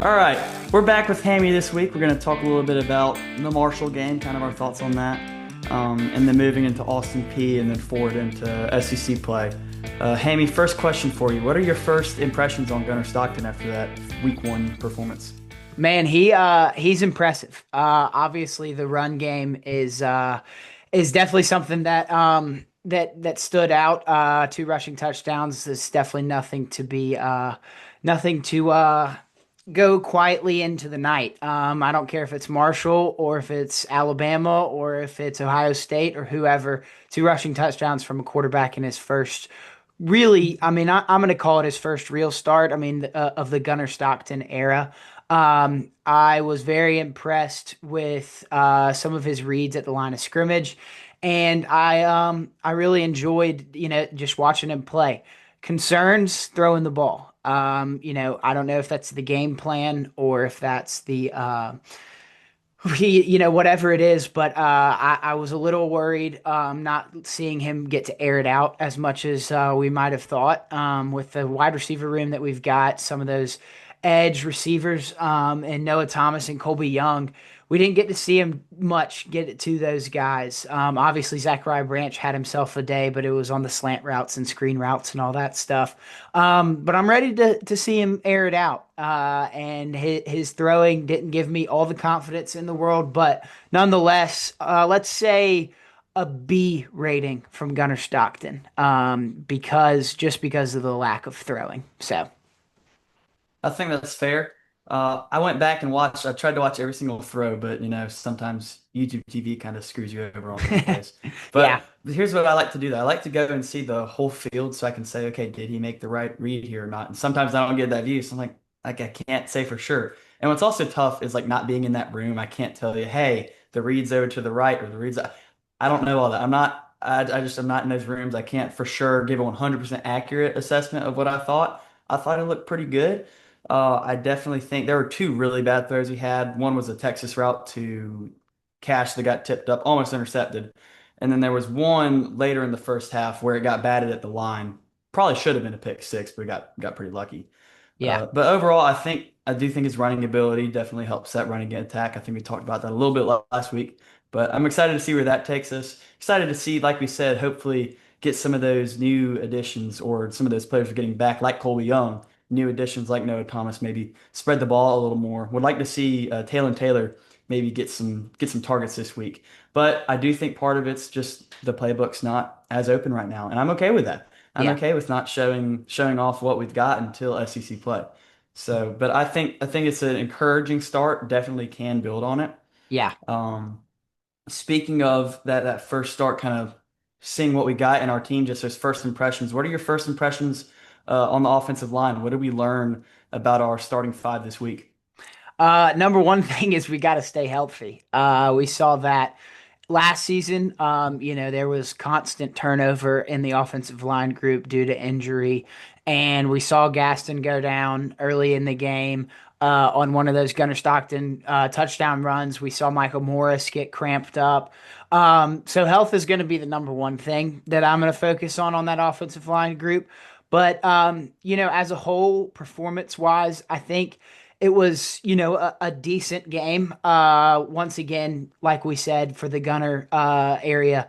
All right, we're back with Hammy this week. We're going to talk a little bit about the Marshall game, kind of our thoughts on that, and then moving into Austin Peay and then forward into SEC play. Hammy, first question for you. What are your first impressions on Gunnar Stockton after that week one performance? Man, he's impressive. Obviously the run game is definitely something that stood out. Two rushing touchdowns is definitely nothing to go quietly into the night. I don't care if it's Marshall or if it's Alabama or if it's Ohio State or whoever. Two rushing touchdowns from a quarterback in his first. Really, I mean, I'm going to call it his first real start. I mean, of the Gunnar Stockton era. I was very impressed with some of his reads at the line of scrimmage, and I really enjoyed just watching him play. Concerns throwing the ball. I don't know if that's the game plan or if that's the whatever it is, but I was a little worried not seeing him get to air it out as much as we might have thought with the wide receiver room that we've got, some of those edge receivers and Noah Thomas and Colby Young. We didn't get to see him much get it to those guys. Obviously, Zachariah Branch had himself a day, but it was on the slant routes and screen routes and all that stuff. But I'm ready to see him air it out. And his throwing didn't give me all the confidence in the world, but nonetheless, let's say a B rating from Gunnar Stockton, because of the lack of throwing. So I think that's fair. I went back and watched. I tried to watch every single throw, but sometimes YouTube TV kind of screws you over on those plays. yeah, But here's what I like to do though. I like to go and see the whole field so I can say, okay, did he make the right read here or not? And sometimes I don't get that view, so I'm like I can't say for sure. And what's also tough is like not being in that room. I can't tell you, hey, the read's over to the right or the read's. I don't know all that. I'm not. I'm not in those rooms. I can't for sure give a 100% accurate assessment of what I thought. I thought it looked pretty good. I definitely think there were two really bad throws he had. One was a Texas route to Cash that got tipped up, almost intercepted. And then there was one later in the first half where it got batted at the line. Probably should have been a pick six, but got pretty lucky. yeah. But overall, I do think his running ability definitely helps that running attack. I think we talked about that a little bit last week. But I'm excited to see where that takes us. Excited to see, like we said, hopefully get some of those new additions or some of those players are getting back, like Colby Young, new additions like Noah Thomas, maybe spread the ball a little more. Would like to see Taylor maybe get some targets this week. But I do think part of it's just the playbook's not as open right now, and I'm okay with that. I'm Yeah. okay with not showing off what we've got until SEC play. So, but I think it's an encouraging start. Definitely can build on it. Yeah. Um, Speaking of that first start, kind of seeing what we got in our team, just those first impressions. What are your first impressions on the offensive line? What did we learn about our starting five this week? Number one thing is we got to stay healthy. We saw that last season. There was constant turnover in the offensive line group due to injury, and we saw Gaston go down early in the game on one of those Gunnar Stockton touchdown runs. We saw Michael Morris get cramped up. So health is going to be the number one thing that I'm going to focus on that offensive line group. But as a whole, performance-wise, I think it was, a decent game. Once again, like we said, for the Gunner area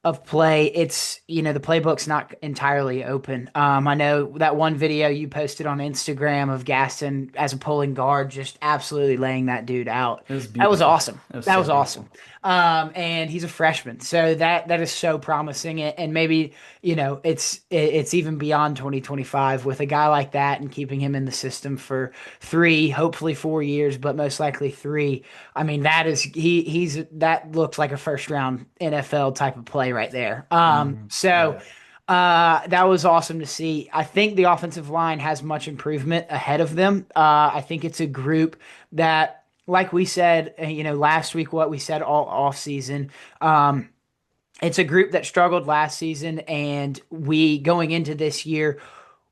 of play, it's, the playbook's not entirely open. I know that one video you posted on Instagram of Gaston as a pulling guard, just absolutely laying that dude out. It was That was beautiful. awesome. It was That so was awesome. beautiful. And he's a freshman, so that is so promising. And maybe it's even beyond 2025 with a guy like that and keeping him in the system for three, hopefully 4 years, but most likely three. I mean, that looks like a first round NFL type of play right there. So Yeah. that was awesome to see. I think the offensive line has much improvement ahead of them. I think it's a group that, like we said, last week, what we said all off season. It's a group that struggled last season, and we going into this year,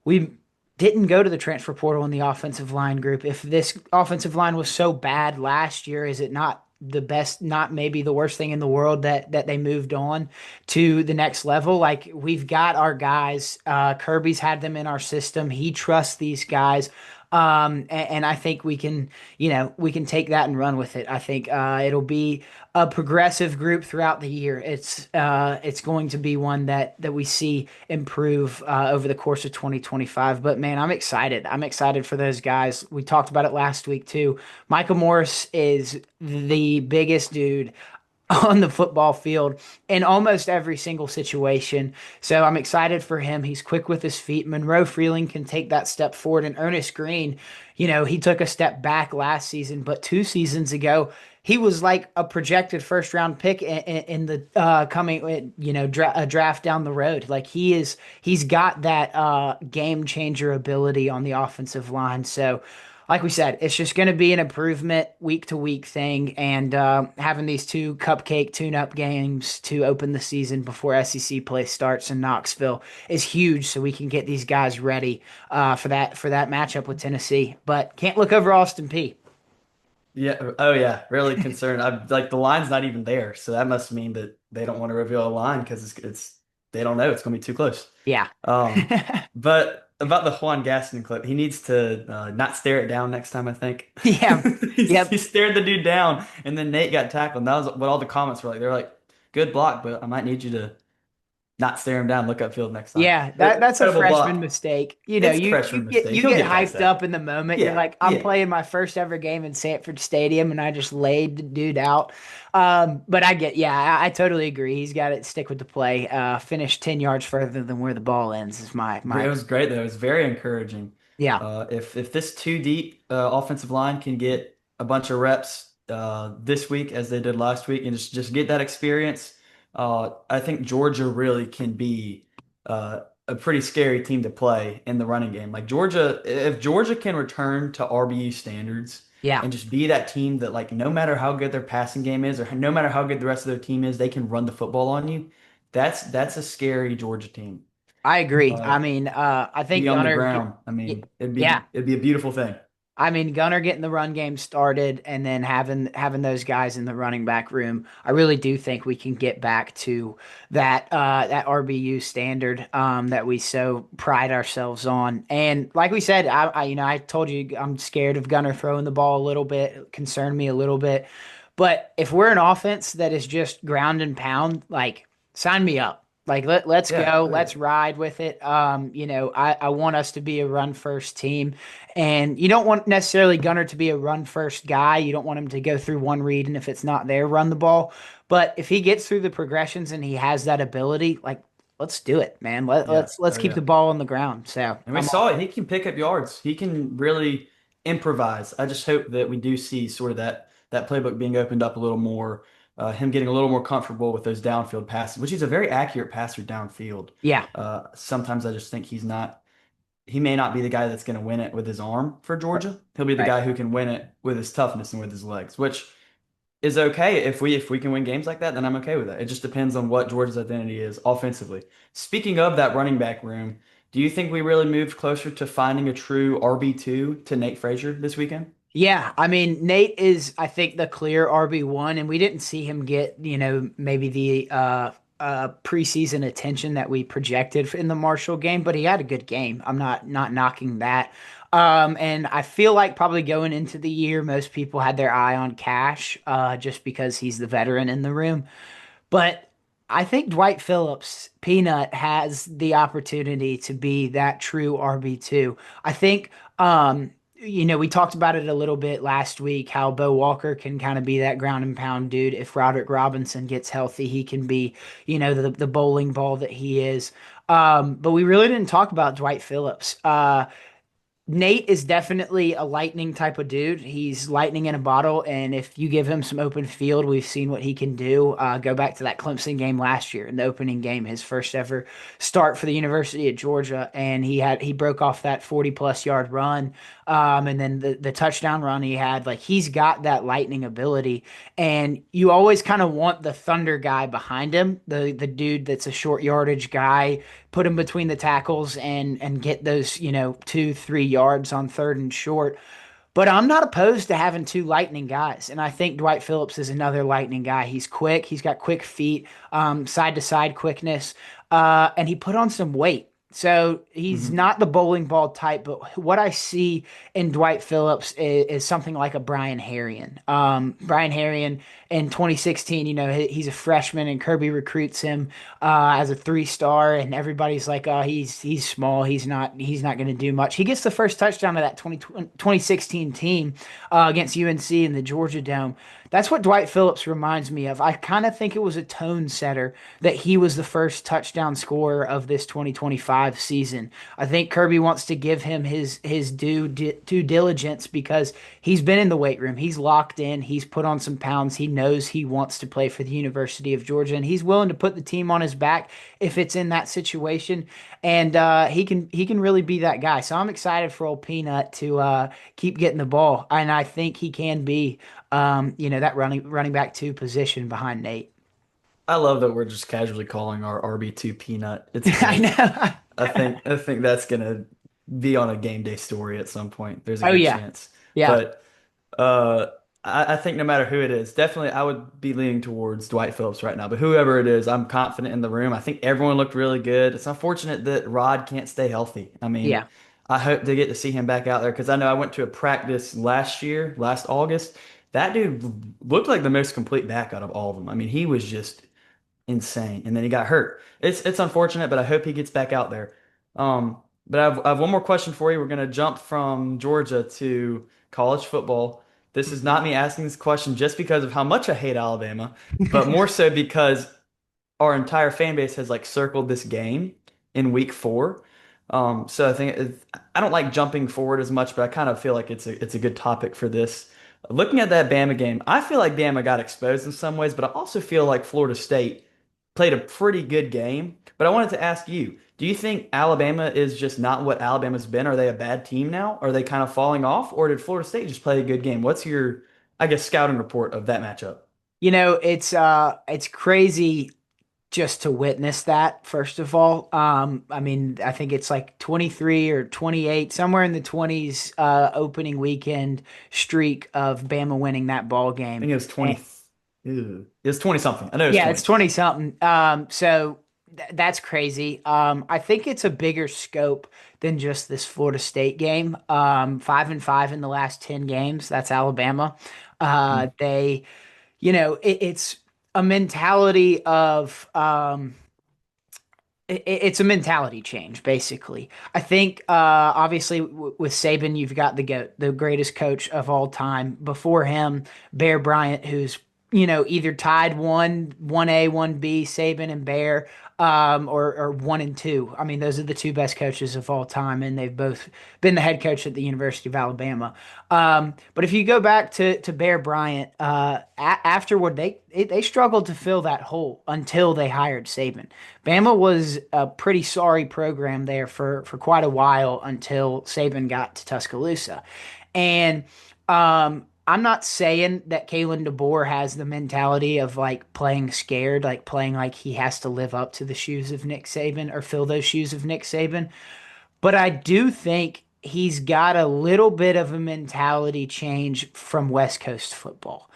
we didn't go to the transfer portal in the offensive line group. If this offensive line was so bad last year, is it not the best, not maybe the worst thing in the world that they moved on to the next level? Like, we've got our guys. Kirby's had them in our system. He trusts these guys. And I think we can take that and run with it. I think it'll be a progressive group throughout the year. It's going to be one that we see improve over the course of 2025. But man, I'm excited. I'm excited for those guys. We talked about it last week too. Michael Morris is the biggest dude on the football field in almost every single situation. So I'm excited for him. He's quick with his feet. Monroe Freeling can take that step forward. And Ernest Green, he took a step back last season, but 2 seasons ago, he was like a projected first round pick in the coming, a draft down the road. Like he's got that game changer ability on the offensive line. So like we said, it's just going to be an improvement week to week thing. And having these two cupcake tune up games to open the season before SEC play starts in Knoxville is huge. So we can get these guys ready for that matchup with Tennessee. But can't look over Austin Peay. Yeah. Oh yeah. Really concerned. I'm like the line's not even there, so that must mean that they don't want to reveal a line because it's they don't know it's going to be too close. Yeah. Um, but about the Juan Gaston clip, he needs to not stare it down next time, I think. Yeah. He Yep. stared the dude down, and then Nate got tackled. And that was what all the comments were like. They're like, "Good block, but I might need you to not stare him down. Look upfield next time." Yeah, that's a Incredible freshman block. mistake. It's a You freshman get mistake. you He'll get get past hyped that. up in the moment. You're Yeah, like, I'm yeah. playing my first ever game in Sanford Stadium, and I just laid the dude out. But yeah, I totally agree. He's got to stick with the play. Finish 10 yards further than where the ball ends is my It was great though. It was very encouraging. yeah. If this two deep offensive line can get a bunch of reps this week as they did last week and just get that experience, I think Georgia really can be a pretty scary team to play in the running game. Like Georgia, if Georgia can return to RBU standards Yeah, and just be that team that like no matter how good their passing game is or no matter how good the rest of their team is, they can run the football on you. That's a scary Georgia team. I agree. Uh, I mean, I think be on the Gunner. ground. I Y- mean, Yeah, it'd be a beautiful thing. I mean, Gunner getting the run game started and then having those guys in the running back room. I really do think we can get back to that RBU standard that we so pride ourselves on. And like we said, I told you I'm scared of Gunner throwing the ball a little bit, it concerned me a little bit. But if we're an offense that is just ground and pound, like sign me up. Like let's Yeah. go, Oh yeah. let's ride with it. I want us to be a run first team. And you don't want necessarily Gunner to be a run first guy. You don't want him to go through one read and if it's not there, run the ball. But if he gets through the progressions and he has that ability, like let's do it, man. Yeah. Let's Oh keep yeah. the ball on the ground. So And we I'm saw it. He can pick up yards. He can really improvise. I just hope that we do see sort of that playbook being opened up a little more. Him getting a little more comfortable with those downfield passes, which he's a very accurate passer downfield. yeah, Sometimes I just think he's not. He may not be the guy that's going to win it with his arm for Georgia. He'll be the right. guy who can win it with his toughness and with his legs, which is okay if we can win games like that, then I'm okay with that. It just depends on what Georgia's identity is offensively. Speaking of that running back room, do you think we really moved closer to finding a true RB2 to Nate Frazier this weekend? Yeah, I mean Nate is I think the clear RB1 and we didn't see him get, maybe the preseason attention that we projected in the Marshall game, but he had a good game. I'm not knocking that. And I feel like probably going into the year most people had their eye on Cash just because he's the veteran in the room. But I think Dwight Phillips, Peanut, has the opportunity to be that true RB2. I think, we talked about it a little bit last week, how Bo Walker can kind of be that ground and pound dude. If Roderick Robinson gets healthy, he can be, the bowling ball that he is. But we really didn't talk about Dwight Phillips. Nate is definitely a lightning type of dude. He's lightning in a bottle, and if you give him some open field, we've seen what he can do. Go back to that Clemson game last year in the opening game, his first ever start for the University of Georgia, and he broke off that 40+ yard run, and then the touchdown run he had. Like he's got that lightning ability, and you always kind of want the thunder guy behind him, the dude that's a short yardage guy, put him between the tackles and get those 2-3 yards on third and short. But I'm not opposed to having two lightning guys, and I think Dwight Phillips is another lightning guy. He's quick, he's got quick feet, side to side quickness, and he put on some weight. So he's Hmm. not the bowling ball type, but what I see in Dwight Phillips is something like a Brian Harrion. Brian Harrion in 2016, he's a freshman and Kirby recruits him as a 3-star, and everybody's like, "Oh, he's small. He's not going to do much." He gets the first touchdown of that 2016 team against UNC in the Georgia Dome. That's what Dwight Phillips reminds me of. I kind of think it was a tone setter that he was the first touchdown scorer of this 2025 season. I think Kirby wants to give him his due diligence because he's been in the weight room. He's locked in. He's put on some pounds. He knows he wants to play for the University of Georgia, and he's willing to put the team on his back if it's in that situation. And he can really be that guy. So I'm excited for old Peanut to keep getting the ball, and I think he can be that running back 2 position behind Nate. I love that we're just casually calling our RB2 Peanut. It's I great. know. I think that's gonna be on a game day story at some point. There's a Oh good yeah, chance. yeah, But uh, I think no matter who it is, definitely I would be leaning towards Dwight Phillips right now. But whoever it is, I'm confident in the room. I think everyone looked really good. It's unfortunate that Rod can't stay healthy. I mean, yeah. I hope to get to see him back out there because I know I went to a practice last year, last August. That dude looked like the most complete back out of all of them. I mean, he was just insane. And then he got hurt. It's unfortunate, but I hope he gets back out there. But I have one more question for you. We're gonna jump from Georgia to college football. This is not Mhm. me asking this question just because of how much I hate Alabama, but more so because our entire fan base has like circled this game in week 4. So I think I don't like jumping forward as much, but I kind of feel like it's a good topic for this. Looking at that Bama game, I feel like Bama got exposed in some ways, but I also feel like Florida State played a pretty good game. But I wanted to ask you, do you think Alabama is just not what Alabama's been? Are they a bad team now? Are they kind of falling off, or did Florida State just play a good game? What's your, I guess, scouting report of that matchup? It's crazy just to witness that, first of all. I mean, I think it's like 23 or 28, somewhere in the 20s, opening weekend streak of Bama winning that ball I game. think it was 20. Ew. It was 20 something. I know it was Yeah, it's 20. 20 something. So that's crazy. I think it's a bigger scope than just this Florida State game. 5-5 in the last 10 games. That's Alabama. Mm. It's a mentality of it's a mentality change, basically. I think, obviously, with Saban, you've got the GOAT, the greatest coach of all time. Before him, Bear Bryant, who's either tied one A, one B, Saban and Bear, or 1 and 2. I mean, those are the 2 best coaches of all time, and they've both been the head coach at the University of Alabama. But if you go back to Bear Bryant, afterward they struggled to fill that hole until they hired Saban. Bama was a pretty sorry program there for quite a while until Saban got to Tuscaloosa. And I'm not saying that Kalen DeBoer has the mentality of like playing scared, like playing like he has to live up to the shoes of Nick Saban or fill those shoes of Nick Saban. But I do think he's got a little bit of a mentality change from West Coast football.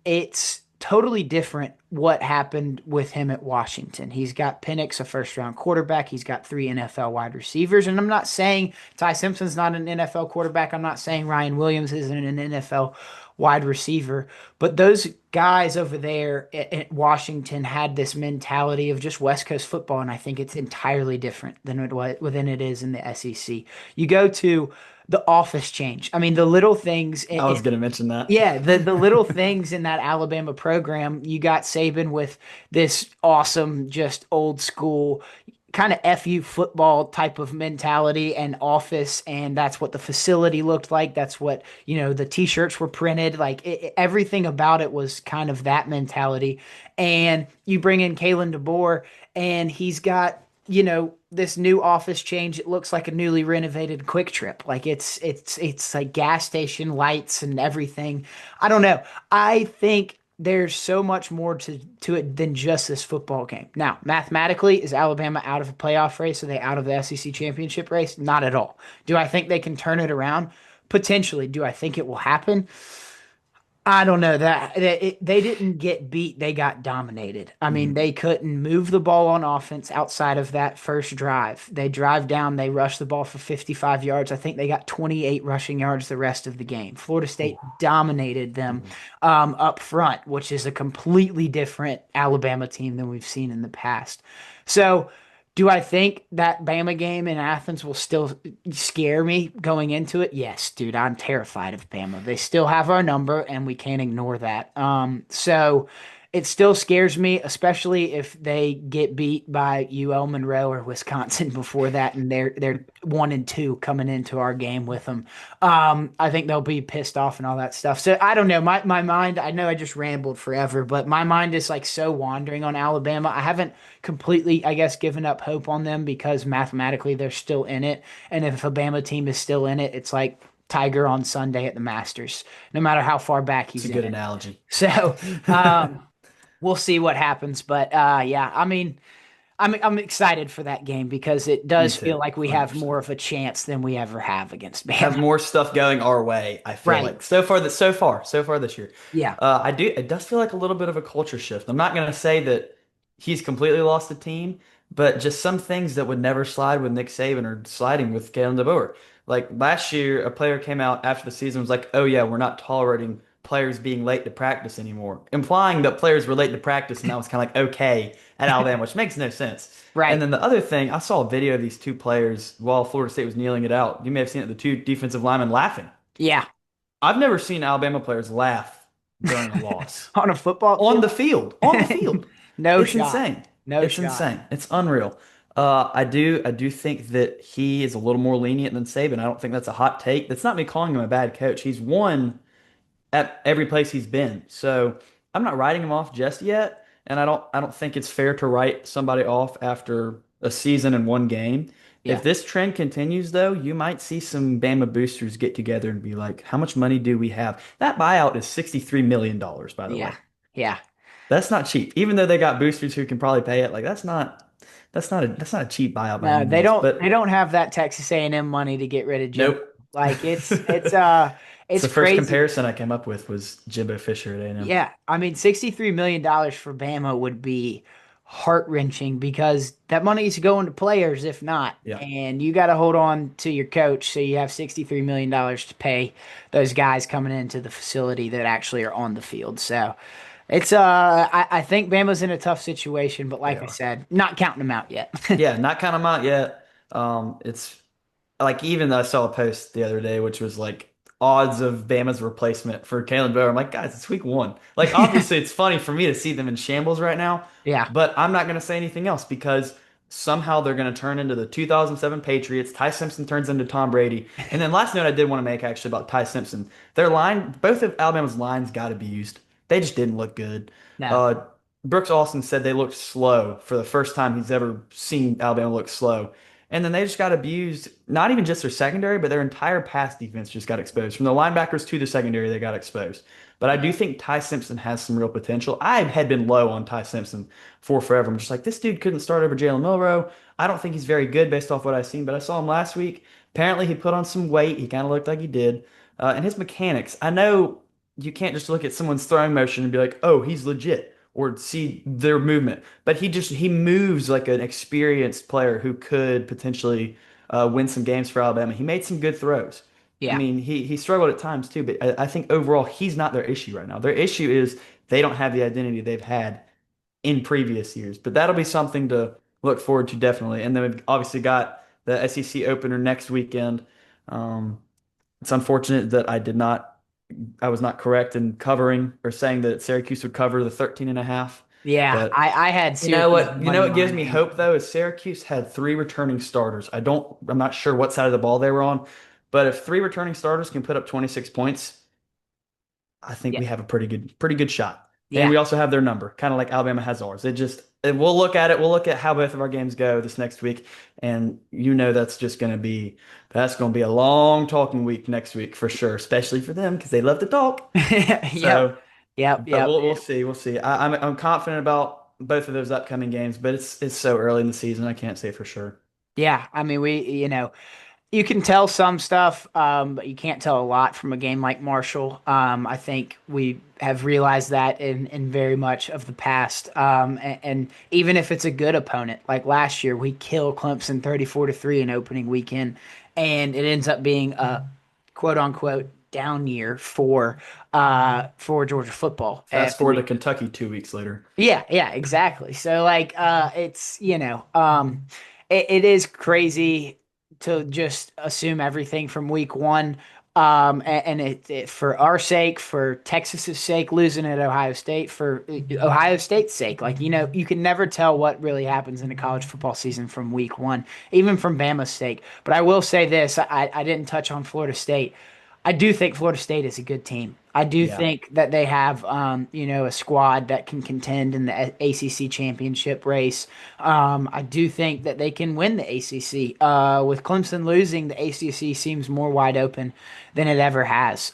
It's totally different what happened with him at Washington. He's got Penix, a first round quarterback. He's got 3 NFL wide receivers. And I'm not saying Ty Simpson's not an NFL quarterback. I'm not saying Ryan Williams isn't an NFL wide receiver. But those guys over there at Washington had this mentality of just West Coast football, and I think it's entirely different than it is in the SEC. You go to the office change. I mean, the little things. I was going to mention that. Yeah, the little things in that Alabama program. You got Saban with this awesome, just old school kind of FU football type of mentality and office, and that's what the facility looked like. That's what, the t-shirts were printed. Like everything about it was kind of that mentality. And you bring in Kalen DeBoer, and he's got, this new office change. It looks like a newly renovated Quick Trip. Like it's like gas station lights and everything. I don't know. I think there's so much more to it than just this football game. Now, mathematically, is Alabama out of a playoff race? Are they out of the SEC championship race? Not at all. Do I think they can turn it around? Potentially. Do I think it will happen? I don't know they didn't get beat. They got dominated. I mean, Mhm. they couldn't move the ball on offense outside of that first drive. They drive down, they rush the ball for 55 yards. I think they got 28 rushing yards the rest of the game. Florida Ooh. State dominated them Mhm. up front, which is a completely different Alabama team than we've seen in the past. So, do I think that Bama game in Athens will still scare me going into it? Yes, dude, I'm terrified of Bama. They still have our number, and we can't ignore that. So it still scares me, especially if they get beat by UL Monroe or Wisconsin before that, and they're 1-2 coming into our game with them. I think they'll be pissed off and all that stuff. So I don't know. My mind, I know I just rambled forever, but my mind is like so wandering on Alabama. I haven't completely, I guess, given up hope on them because mathematically they're still in it. And if a Bama team is still in it, it's like Tiger on Sunday at the Masters, no matter how far back It's a he's in good it. analogy. So we'll see what happens. But yeah, I mean, I'm excited for that game because it Me does too, feel like we have more 100%. of a chance than we ever have against Have Bama. more stuff going our way, I feel Right. like. So far this year. Yeah. It does feel like a little bit of a culture shift. I'm not gonna say that he's completely lost the team, but just some things that would never slide with Nick Saban are sliding with Kalen DeBoer. Like last year, a player came out after the season was like, "Oh yeah, we're not tolerating players being late to practice anymore," implying that players were late to practice, and that was kind of like okay at Alabama, which makes no sense. And Right. then the other thing, I saw a video of these two players while Florida State was kneeling it out. You may have seen it, the two defensive linemen laughing. Yeah. I've never seen Alabama players laugh during a loss On a football on field. the field. On the field. No It's shot. insane. No It's shot. insane. It's unreal. I do think that he is a little more lenient than Saban. I don't think that's a hot take. That's not me calling him a bad coach. He's won at every place he's been. So I'm not writing him off just yet, and I don't think it's fair to write somebody off after a season and one game. If Yeah. this trend continues, though, you might see some Bama boosters get together and be like, "How much money do we have?" That buyout is $63 million, by the Yeah. way. Yeah. That's not cheap. Even though they got boosters who can probably pay it, like that's not a cheap buyout by No, any they means. don't they But don't have that Texas A&M money to get rid of Jim. nope. Like It's it's the first crazy. comparison I came up with was Jimbo Fisher at A&M. Yeah, I mean $63 million for Bama would be heart-wrenching because that money is going to players if not. Yeah. And you got to hold on to your coach so you have $63 million to pay those guys coming into the facility that actually are on the field. So it's I think Bama's in a tough situation, but They like I are. said, not counting them out yet. Yeah, not counting them out yet. It's like even I saw a post the other day, which was like odds of Bama's replacement for Kalen Bower. I'm like, guys, it's week one. Like, obviously, it's funny for me to see them in shambles right now, Yeah. but I'm not going to say anything else because somehow they're going to turn into the 2007 Patriots. Ty Simpson turns into Tom Brady. And then last note I did want to make actually about Ty Simpson. Their line, both of Alabama's lines got abused. They just didn't look good. No. Uh, Brooks Austin said they looked slow for the first time he's ever seen Alabama look slow. And then they just got abused, not even just their secondary, but their entire pass defense just got exposed. From the linebackers to the secondary, they got exposed. But I do think Ty Simpson has some real potential. I had been low on Ty Simpson for forever. I'm just like, this dude couldn't start over Jalen Milroe. I don't think he's very good based off what I've seen, but I saw him last week. Apparently, he put on some weight. He kind of looked like he did. And his mechanics, I know you can't just look at someone's throwing motion and be like, oh, he's legit or see their movement. But he moves like an experienced player who could potentially win some games for Alabama. He made some good throws. I Yeah. mean, he struggled at times too, but I think overall he's not their issue right now. Their issue is they don't have the identity they've had in previous years. But that'll be something to look forward to definitely. And then we've obviously got the SEC opener next weekend. Um, it's unfortunate that I was not correct in covering or saying that Syracuse would cover the 13 and a half. Yeah, But I had you know Syracuse what? You know money what gives line me and hope though is Syracuse had three returning starters. I'm not sure what side of the ball they were on, but if three returning starters can put up 26 points, I think yeah, we have a pretty good shot. And yeah, we also have their number, kind of like Alabama has ours. We'll look at it. We'll look at how both of our games go this next week, and that's gonna be a long talking week next week for sure, especially for them because they love to talk. yep, So, yep, but yep. we'll see. We'll see. I'm confident about both of those upcoming games, but it's so early in the season, I can't say for sure. Yeah, I mean, we, you know. You can tell some stuff, but you can't tell a lot from a game like Marshall. I think we have realized that in very much of the past. And even if it's a good opponent, like last year, we kill Clemson 34-3 in opening weekend, and it ends up being a quote unquote down year for Georgia football Fast after forward to we. Kentucky 2 weeks later. Yeah, yeah, exactly. So like it's it is crazy to just assume everything from week one. And it for our sake, for Texas's sake, losing at Ohio State, for Ohio State's sake, like you can never tell what really happens in a college football season from week one, even from Bama's sake. But I will say this: I didn't touch on Florida State. I do think Florida State is a good team. I do Yeah. think that they have, a squad that can contend in the ACC championship race. I do think that they can win the ACC. With Clemson losing, the ACC seems more wide open than it ever has.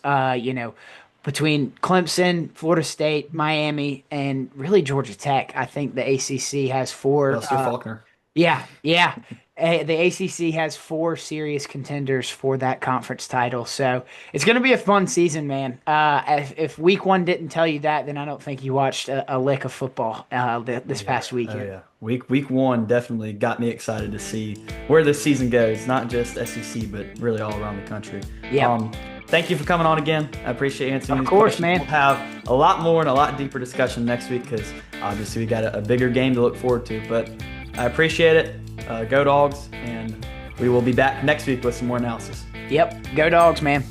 Between Clemson, Florida State, Miami, and really Georgia Tech, I think the ACC has four. LSU Faulkner. Yeah, yeah. The ACC has four serious contenders for that conference title, so it's going to be a fun season, man. If week one didn't tell you that, then I don't think you watched a lick of football this Yeah. past Oh weekend. yeah. Week one definitely got me excited to see where this season goes, not just SEC, but really all around the country. Yep, Thank you for coming on again. I appreciate you answering of these course, questions. man. We'll have a lot more and a lot deeper discussion next week because obviously we got a bigger game to look forward to. But I appreciate it. Go Dogs, and we will be back next week with some more analysis. Yep, go Dogs, man.